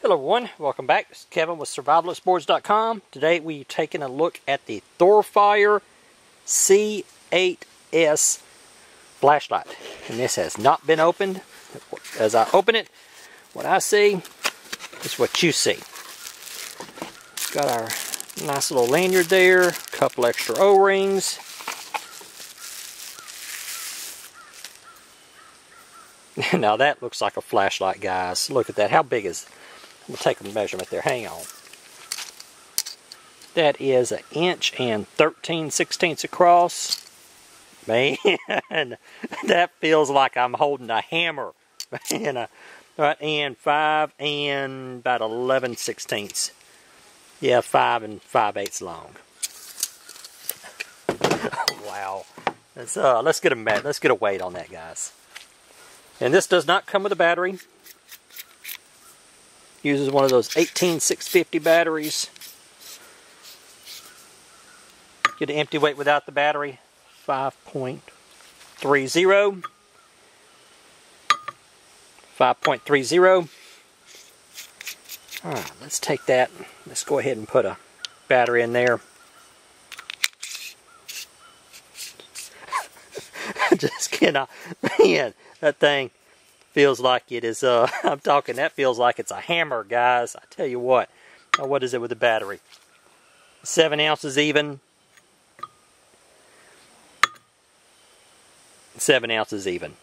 Hello everyone, welcome back. This is Kevin with survivalistboards.com. Today we're taking a look at the Thorfire C8S flashlight. And this has not been opened. As I open it, what I see is what you see. Got our nice little lanyard there, a couple extra O-rings. Now that looks like a flashlight, guys. Look at that. How big is it? I'm going to take a measurement there. Hang on. That is 1 inch and 13/16 across. Man, that feels like I'm holding a hammer. And 5 and about 11/16. Yeah, 5 and 5/8 long. Wow. Let's get a weight on that, guys. And this does not come with a battery. Uses one of those 18650 batteries. Get an empty weight without the battery. 5.30. 5.30. Alright, let's take that. Let's go ahead and put a battery in there. Just cannot. Man, that thing feels like it is, I'm talking, that feels like it's a hammer, guys. I tell you what. Now, what is it with the battery? 7 ounces even. 7 ounces even.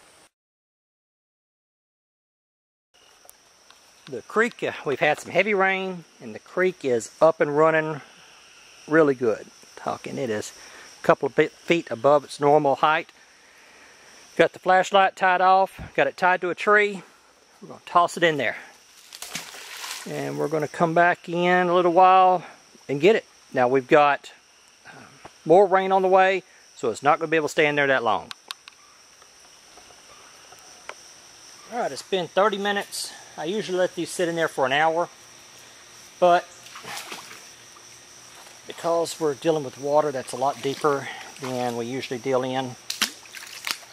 The creek, we've had some heavy rain, and the creek is up and running really good. Talking, it is a couple of feet above its normal height. Got the flashlight tied off, got it tied to a tree. We're going to toss it in there. And we're going to come back in a little while and get it. Now we've got more rain on the way, so it's not going to be able to stay in there that long. Alright, it's been 30 minutes. I usually let these sit in there for an hour. But because we're dealing with water that's a lot deeper than we usually deal in,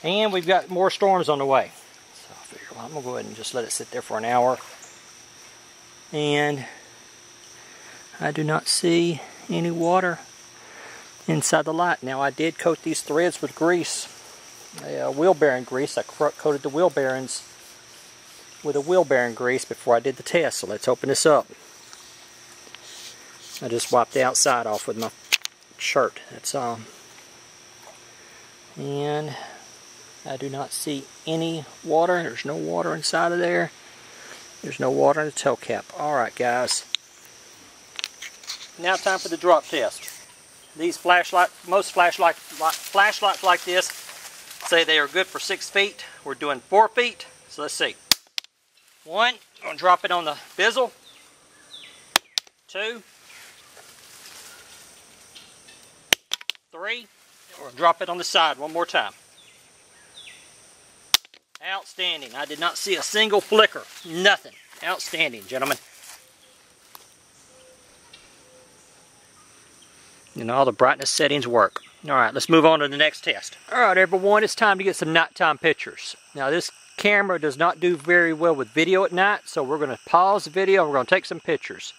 and we've got more storms on the way. So I figure, well, I'm going to go ahead and just let it sit there for an hour. And I do not see any water inside the light. Now I did coat these threads with grease. Wheel bearing grease. I coated the wheel bearings with a wheel bearing grease before I did the test. So let's open this up. I just wiped the outside off with my shirt. That's all. And I do not see any water. There's no water inside of there. There's no water in the toe cap. Alright, guys. Now time for the drop test. These most flashlights like this say they are good for 6 feet. We're doing 4 feet. So let's see. 1, I'm going to drop it on the bezel. 2, 3, we're going to drop it on the side one more time. Outstanding. I did not see a single flicker. Nothing. Outstanding, gentlemen. And all the brightness settings work. Alright, let's move on to the next test. Alright, everyone, it's time to get some nighttime pictures. Now, this camera does not do very well with video at night, so we're going to pause the video and we're going to take some pictures.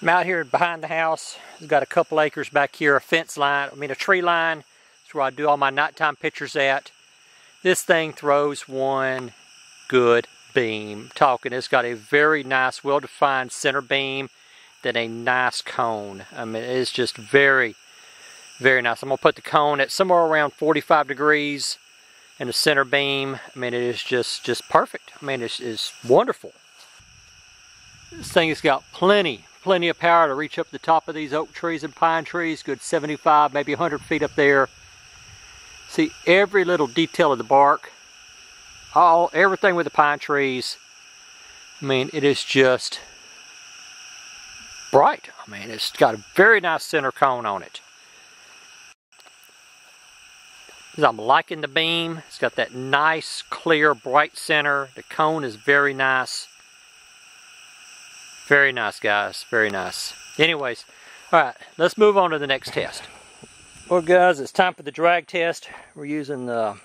I'm out here behind the house. It's got a couple acres back here, a fence line, a tree line. That's where I do all my nighttime pictures at. This thing throws one good beam. It's got a very nice, well-defined center beam, then a nice cone. It's just very, very nice. I'm going to put the cone at somewhere around 45 degrees and the center beam. It is just perfect. It's wonderful. This thing has got plenty of power to reach up to the top of these oak trees and pine trees. Good 75, maybe 100 feet up there. See every little detail of the bark. Everything with the pine trees. It is just bright. It's got a very nice center cone on it. I'm liking the beam. It's got that nice, clear, bright center. The cone is very nice. Very nice, guys. Very nice. Anyways, alright, let's move on to the next test. Well, guys, it's time for the drag test. We're using the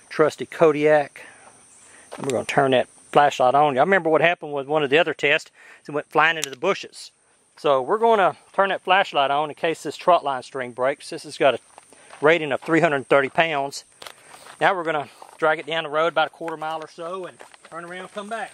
trusty Kodiak. And we're going to turn that flashlight on. I remember what happened with one of the other tests. It went flying into the bushes. So we're going to turn that flashlight on in case this trot line string breaks. This has got a rating of 330 pounds. Now we're going to drag it down the road about a quarter mile or so and turn around and come back.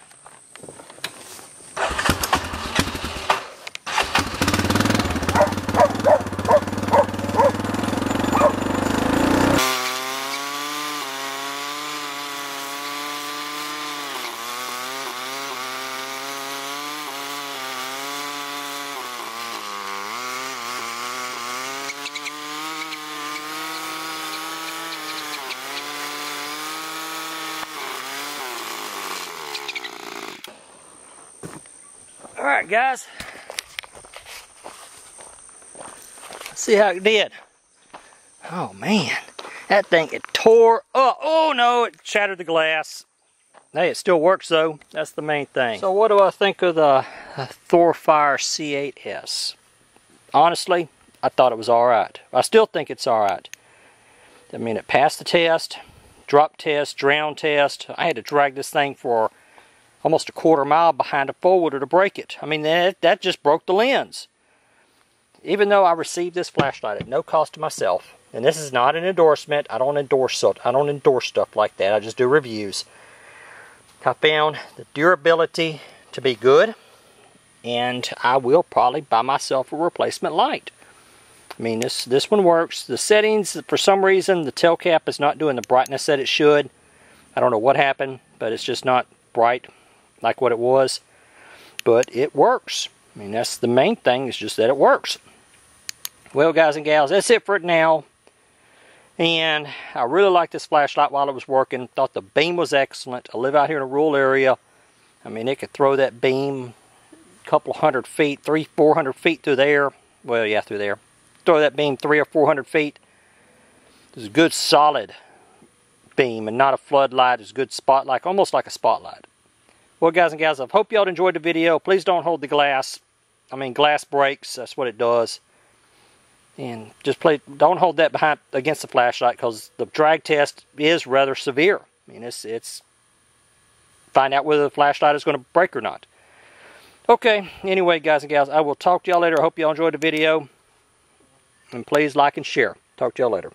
Alright, guys, let's see how it did. Oh man, that thing, it tore up. Oh no, it shattered the glass. Hey, it still works though. That's the main thing. So what do I think of the Thorfire C8S? Honestly, I thought it was alright. I still think it's alright. I mean, it passed the test, drop test, drown test. I had to drag this thing for almost a quarter mile behind a four-wheeler to break it. I mean, that just broke the lens. Even though I received this flashlight at no cost to myself, and this is not an endorsement. I don't endorse stuff like that. I just do reviews. I found the durability to be good, and I will probably buy myself a replacement light. I mean, this one works. The settings, for some reason, the tail cap is not doing the brightness that it should. I don't know what happened, but it's just not bright like what it was, but it works. I mean, that's the main thing, is just that it works. Well, guys and gals, that's it for it now. And I really liked this flashlight while it was working. Thought the beam was excellent. I live out here in a rural area. I mean, it could throw that beam a couple hundred feet, 300-400 feet through there. Well, yeah, through there. Throw that beam 300 or 400 feet. It's a good solid beam and not a floodlight. It's a good spotlight, almost like a spotlight. Well, guys and gals, I hope y'all enjoyed the video. Please don't hold the glass. I mean, glass breaks. That's what it does. And just don't hold that behind against the flashlight, because the drag test is rather severe. I mean, it's find out whether the flashlight is going to break or not. Okay, anyway, guys and gals, I will talk to y'all later. I hope y'all enjoyed the video. And please like and share. Talk to y'all later.